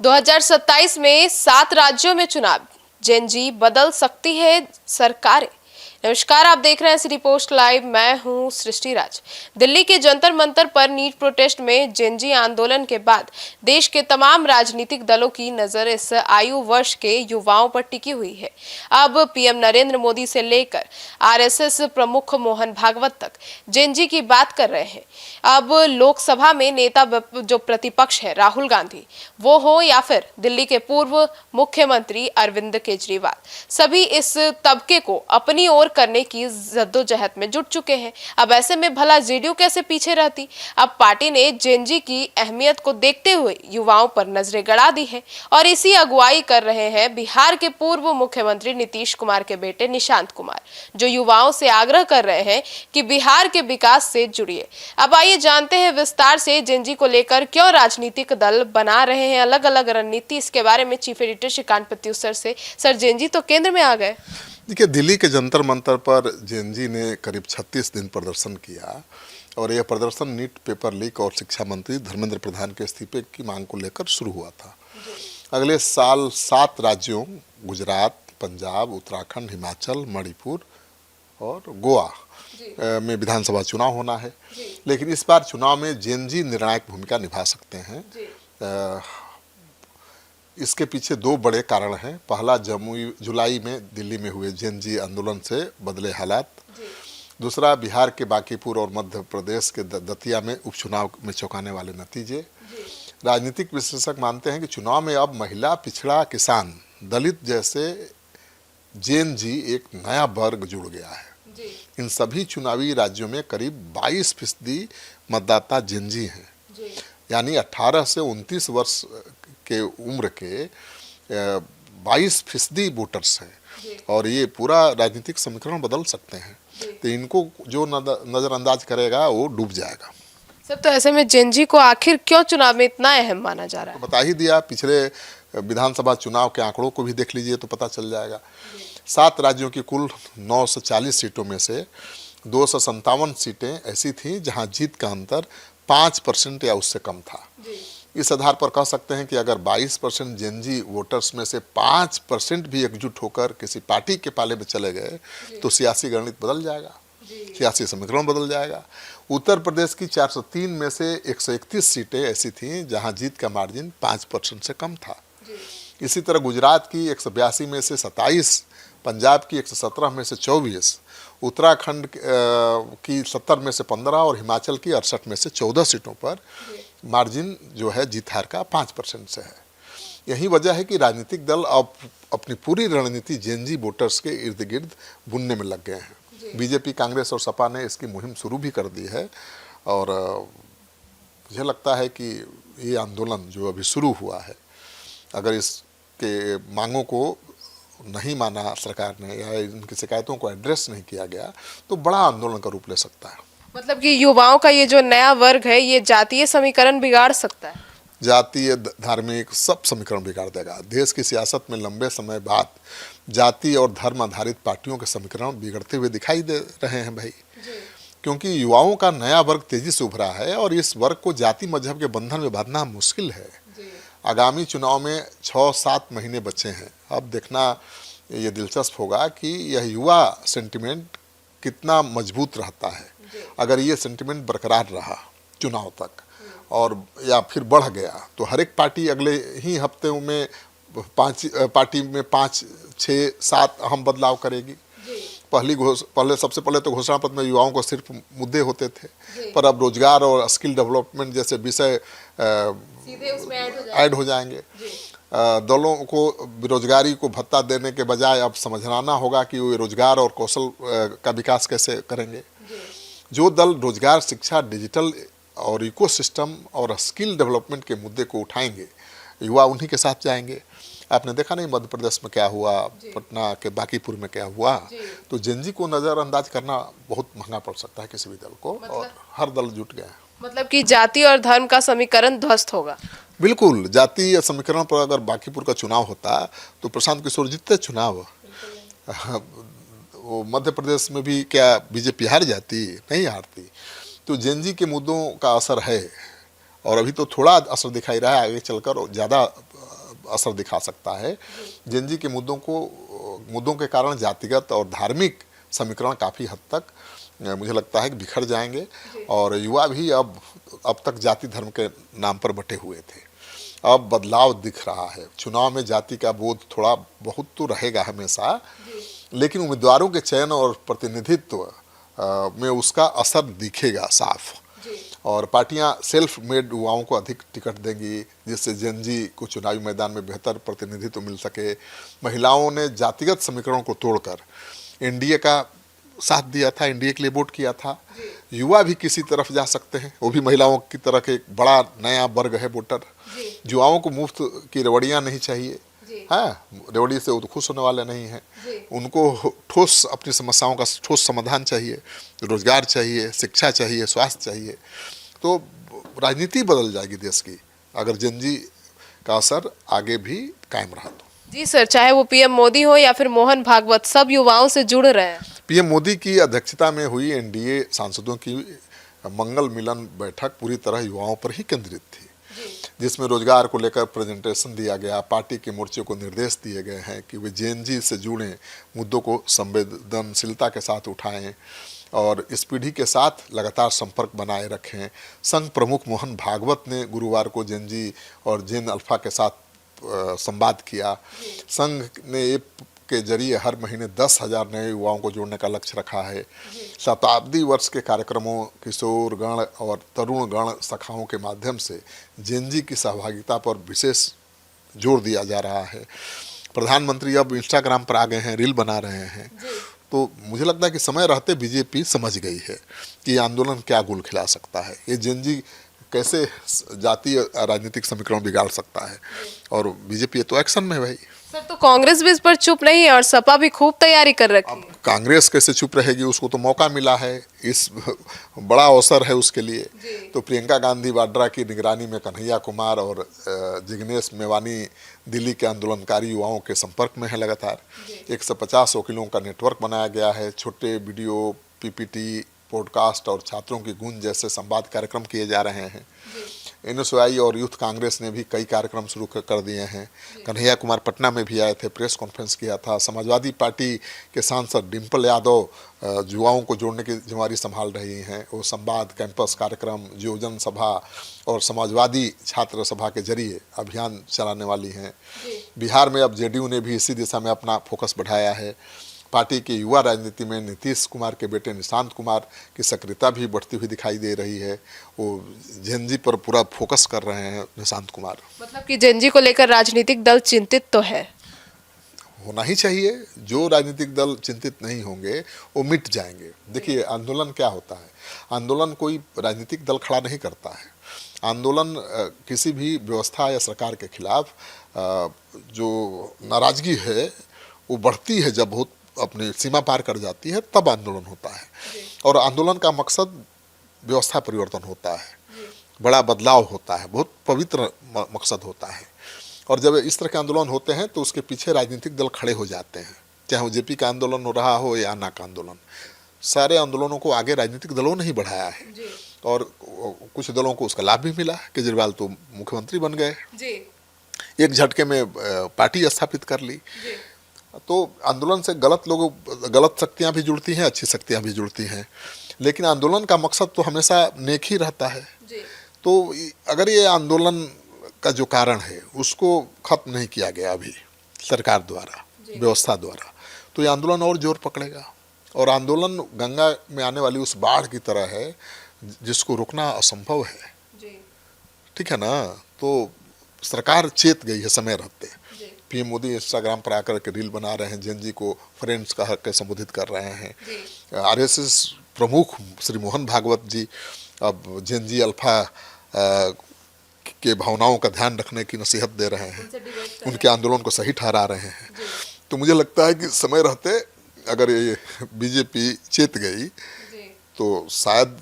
2027 में 7 राज्यों में चुनाव, जेनजी बदल सकती है सरकारें। नमस्कार, आप देख रहे हैं सिटी पोस्ट लाइव। मैं हूं सृष्टि राज। दिल्ली के जंतर मंतर पर नीट प्रोटेस्ट में जेनजी आंदोलन के बाद देश के तमाम राजनीतिक दलों की नजर इस आयु वर्ष के युवाओं पर टिकी हुई है। अब पीएम नरेंद्र मोदी से लेकर आरएसएस प्रमुख मोहन भागवत तक जेनजी की बात कर रहे हैं। अब लोकसभा में नेता जो प्रतिपक्ष है राहुल गांधी, वो हो या फिर दिल्ली के पूर्व मुख्यमंत्री अरविंद केजरीवाल, सभी इस तबके को अपनी ओर करने की जद्दोजहद में जुट चुके हैं। अब ऐसे में भला जेडीयू कैसे पीछे रहती। अब पार्टी ने जेनजी की अहमियत को देखते हुए युवाओं पर नजरें गड़ा दी है और इसी अगुवाई कर रहे हैं बिहार के पूर्व मुख्यमंत्री नीतीश कुमार के बेटे निशांत कुमार, जो युवाओं से आग्रह कर रहे हैं कि बिहार के विकास से जुड़िए। अब आइए जानते हैं विस्तार से जेनजी को लेकर क्यों राजनीतिक दल बना रहे हैं अलग अलग रणनीति। इसके बारे में चीफ एडिटर श्रीकांत प्रत्युष से। सर, जेनजी तो केंद्र में आ गए। देखिए, दिल्ली के जंतर मंतर पर जेनजी ने करीब 36 दिन प्रदर्शन किया और यह प्रदर्शन नीट पेपर लीक और शिक्षा मंत्री धर्मेंद्र प्रधान के इस्तीफे की मांग को लेकर शुरू हुआ था। अगले साल 7 राज्यों गुजरात, पंजाब, उत्तराखंड, हिमाचल, मणिपुर और गोवा में विधानसभा चुनाव होना है। लेकिन इस बार चुनाव में जेनजी निर्णायक भूमिका निभा सकते हैं। इसके पीछे 2 बड़े कारण हैं। पहला, जुलाई में दिल्ली में हुए जेनजी आंदोलन से बदले हालात। दूसरा, बिहार के बांकीपुर और मध्य प्रदेश के दतिया में उपचुनाव में चौंकाने वाले नतीजे। राजनीतिक विश्लेषक मानते हैं कि चुनाव में अब महिला, पिछड़ा, किसान, दलित जैसे जेनजी एक नया वर्ग जुड़ गया है। इन सभी चुनावी राज्यों में करीब 22% मतदाता जेनजी हैं, यानी 18 से 29 वर्ष के उम्र के 22% वोटर्स हैं और ये पूरा राजनीतिक समीकरण बदल सकते हैं। तो इनको जो नज़रअंदाज करेगा वो डूब जाएगा। सर, तो ऐसे में जेनजी को आखिर क्यों चुनाव में इतना अहम माना जा रहा है? तो बता ही दिया, पिछले विधानसभा चुनाव के आंकड़ों को भी देख लीजिए तो पता चल जाएगा। 7 राज्यों की कुल 940 सीटों में से 257 सीटें ऐसी थीं जहां जीत का अंतर 5% या उससे कम था। इस आधार पर कह सकते हैं कि अगर 22% जेनजी वोटर्स में से 5% भी एकजुट होकर किसी पार्टी के पाले में चले गए तो सियासी गणित बदल जाएगा, सियासी समीकरण बदल जाएगा। उत्तर प्रदेश की 403 में से 131 सीटें ऐसी थीं जहां जीत का मार्जिन 5% से कम था। इसी तरह गुजरात की 182 में से 27, पंजाब की 117 में से 24, उत्तराखंड की 70 में से 15 और हिमाचल की 68 में से 14 सीटों पर मार्जिन जो है जीत हार का 5% से है। यही वजह है कि राजनीतिक दल अब अपनी पूरी रणनीति जेनजी वोटर्स के इर्द गिर्द बुनने में लग गए हैं। बीजेपी, कांग्रेस और सपा ने इसकी मुहिम शुरू भी कर दी है और मुझे लगता है कि ये आंदोलन जो अभी शुरू हुआ है, अगर इसके मांगों को नहीं माना सरकार ने या इनकी शिकायतों को एड्रेस नहीं किया गया तो बड़ा आंदोलन का रूप ले सकता है। मतलब कि युवाओं का ये जो नया वर्ग है ये जातीय समीकरण बिगाड़ सकता है। जातीय, धार्मिक सब समीकरण बिगाड़ देगा। देश की सियासत में लंबे समय बाद जाति और धर्म आधारित पार्टियों के समीकरण बिगड़ते हुए दिखाई दे रहे हैं भाई, क्योंकि युवाओं का नया वर्ग तेजी से उभरा है और इस वर्ग को जाति मजहब के बंधन में बांधना मुश्किल है। आगामी चुनाव में 6-7 महीने बचे हैं। अब देखना ये दिलचस्प होगा कि यह युवा सेंटिमेंट कितना मजबूत रहता है। अगर ये सेंटिमेंट बरकरार रहा चुनाव तक और या फिर बढ़ गया तो हर एक पार्टी अगले ही हफ्ते में 5, 6, 7 अहम बदलाव करेगी। पहले सबसे पहले तो घोषणा पत्र में युवाओं को सिर्फ मुद्दे होते थे, पर अब रोजगार और स्किल डेवलपमेंट जैसे विषय सीधे उसमें ऐड हो जाएंगे। दलों को बेरोजगारी को भत्ता देने के बजाय अब समझना होगा कि वो रोजगार और कौशल का विकास कैसे करेंगे। जो दल रोजगार, शिक्षा, डिजिटल और इकोसिस्टम और स्किल डेवलपमेंट के मुद्दे को उठाएंगे, युवा उन्हीं के साथ जाएंगे। आपने देखा नहीं मध्य प्रदेश में क्या हुआ, पटना के बांकीपुर में क्या हुआ। तो जेनजी को नज़रअंदाज करना बहुत महंगा पड़ सकता है किसी भी दल को, और हर दल जुट गए हैं। मतलब कि जाति और धर्म का समीकरण ध्वस्त होगा। बिल्कुल, जाति या समीकरण पर अगर बांकीपुर का चुनाव होता तो प्रशांत किशोर जीतते चुनाव। वो मध्य प्रदेश में भी क्या बीजेपी हार जाती? नहीं हारती। तो जेनजी के मुद्दों का असर है और अभी तो थोड़ा असर दिखाई रहा है, आगे चलकर ज़्यादा असर दिखा सकता है। जेनजी के मुद्दों के कारण जातिगत और धार्मिक समीकरण काफ़ी हद तक मुझे लगता है कि बिखर जाएंगे और युवा भी अब तक जाति धर्म के नाम पर बटे हुए थे। अब बदलाव दिख रहा है। चुनाव में जाति का बोध थोड़ा बहुत तो रहेगा हमेशा, लेकिन उम्मीदवारों के चयन और प्रतिनिधित्व में उसका असर दिखेगा साफ। और पार्टियां सेल्फ मेड युवाओं को अधिक टिकट देंगी, जिससे जेनजी को चुनावी मैदान में बेहतर प्रतिनिधित्व मिल सके। महिलाओं ने जातिगत समीकरणों को तोड़कर एनडीए का साथ दिया था, एनडीए के लिए वोट किया था। युवा भी किसी तरफ जा सकते हैं, वो भी महिलाओं की तरह के एक बड़ा नया वर्ग है वोटर। युवाओं को मुफ्त की रेवड़ियाँ नहीं चाहिए, हाँ, रेवड़ी से वो तो खुश होने वाले नहीं हैं। उनको ठोस अपनी समस्याओं का ठोस समाधान चाहिए, रोजगार चाहिए, शिक्षा चाहिए, स्वास्थ्य चाहिए। तो राजनीति बदल जाएगी देश की अगर जेनजी का असर आगे भी कायम रहा तो। जी सर, चाहे वो पीएम मोदी हो या फिर मोहन भागवत, सब युवाओं से जुड़ रहे हैं। पीएम मोदी की अध्यक्षता में हुई एनडीए सांसदों की मंगल मिलन बैठक पूरी तरह युवाओं पर ही केंद्रित थी, जिसमें रोजगार को लेकर प्रेजेंटेशन दिया गया। पार्टी के मोर्चे को निर्देश दिए गए हैं कि वे जेनजी से जुड़े मुद्दों को संवेदनशीलता के साथ उठाएं और इस पीढ़ी के साथ लगातार संपर्क बनाए रखें। संघ प्रमुख मोहन भागवत ने गुरुवार को जेनजी और जेन अल्फा के साथ संवाद किया। संघ ने ऐप के जरिए हर महीने 10,000 नए युवाओं को जोड़ने का लक्ष्य रखा है। शताब्दी वर्ष के कार्यक्रमों, किशोर गण और तरुण गण शाखाओं के माध्यम से जेनजी की सहभागिता पर विशेष जोर दिया जा रहा है। प्रधानमंत्री अब इंस्टाग्राम पर आ गए हैं, रील बना रहे हैं। तो मुझे लगता है कि समय रहते बीजेपी समझ गई है कि ये आंदोलन क्या गुल खिला सकता है, ये जेनजी कैसे जातीय राजनीतिक समीकरण बिगाड़ सकता है, और बीजेपी तो एक्शन में है भाई। सर, तो कांग्रेस भी इस पर चुप नहीं है और सपा भी खूब तैयारी कर रखी है। कांग्रेस कैसे चुप रहेगी, उसको तो मौका मिला है, इस बड़ा अवसर है उसके लिए। तो प्रियंका गांधी वाड्रा की निगरानी में कन्हैया कुमार और जिग्नेश मेवानी दिल्ली के आंदोलनकारी युवाओं के संपर्क में है लगातार। 150 वकीलों का नेटवर्क बनाया गया है। छोटे वीडियो, पीपीटी, पॉडकास्ट और छात्रों की गूंज जैसे संवाद कार्यक्रम किए जा रहे हैं। एनएसयूआई और यूथ कांग्रेस ने भी कई कार्यक्रम शुरू कर दिए हैं। कन्हैया कुमार पटना में भी आए थे, प्रेस कॉन्फ्रेंस किया था। समाजवादी पार्टी के सांसद डिम्पल यादव युवाओं को जोड़ने की जिम्मेदारी संभाल रही हैं। वो संवाद, कैंपस कार्यक्रम, योजन सभा और समाजवादी छात्र सभा के जरिए अभियान चलाने वाली हैं। बिहार में अब जेडीयू ने भी इसी दिशा में अपना फोकस बढ़ाया है। पार्टी की युवा राजनीति में नीतीश कुमार के बेटे निशांत कुमार की सक्रियता भी बढ़ती हुई दिखाई दे रही है। वो जेनजी पर पूरा फोकस कर रहे हैं निशांत कुमार। मतलब कि जेनजी को लेकर राजनीतिक दल चिंतित तो है, होना ही चाहिए। जो राजनीतिक दल चिंतित नहीं होंगे वो मिट जाएंगे। देखिए, आंदोलन क्या होता है, आंदोलन कोई राजनीतिक दल खड़ा नहीं करता है। आंदोलन किसी भी व्यवस्था या सरकार के खिलाफ जो नाराजगी है वो बढ़ती है, जब बहुत अपनी सीमा पार कर जाती है तब आंदोलन होता है। और आंदोलन का मकसद व्यवस्था परिवर्तन होता है, बड़ा बदलाव होता है, बहुत पवित्र मकसद होता है। और जब इस तरह के आंदोलन होते हैं तो उसके पीछे राजनीतिक दल खड़े हो जाते हैं, चाहे वो जेपी का आंदोलन हो रहा हो या अन्ना का आंदोलन। सारे आंदोलनों को आगे राजनीतिक दलों ने ही बढ़ाया है और कुछ दलों को उसका लाभ भी मिला। केजरीवाल तो मुख्यमंत्री बन गए, एक झटके में पार्टी स्थापित कर ली। तो आंदोलन से गलत शक्तियाँ भी जुड़ती हैं, अच्छी शक्तियाँ भी जुड़ती हैं, लेकिन आंदोलन का मकसद तो हमेशा नेक ही रहता है। तो अगर ये आंदोलन का जो कारण है उसको खत्म नहीं किया गया अभी सरकार द्वारा, व्यवस्था द्वारा, तो ये आंदोलन और जोर पकड़ेगा। और आंदोलन गंगा में आने वाली उस बाढ़ की तरह है जिसको रोकना असंभव है, ठीक है ना। तो सरकार चेत गई है समय रहते। पीएम मोदी इंस्टाग्राम पर आकर के रील बना रहे हैं, जेनजी को फ्रेंड्स कह के संबोधित कर रहे हैं। आरएसएस प्रमुख श्री मोहन भागवत जी अब जेनजी अल्फा के भावनाओं का ध्यान रखने की नसीहत दे रहे हैं, उनके आंदोलन को सही ठहरा रहे हैं। तो मुझे लगता है कि समय रहते अगर ये बीजेपी चेत गई तो शायद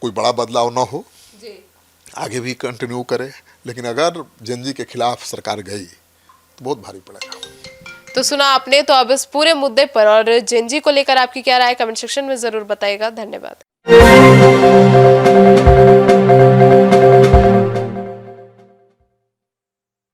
कोई बड़ा बदलाव ना हो, आगे भी कंटिन्यू करे। लेकिन अगर जेनजी के खिलाफ सरकार गई तो बहुत भारी पड़ेगा। तो सुना आपने, तो अब इस पूरे मुद्दे पर और जेनजी को लेकर आपकी क्या राय कमेंट सेक्शन में जरूर बताइएगा। धन्यवाद।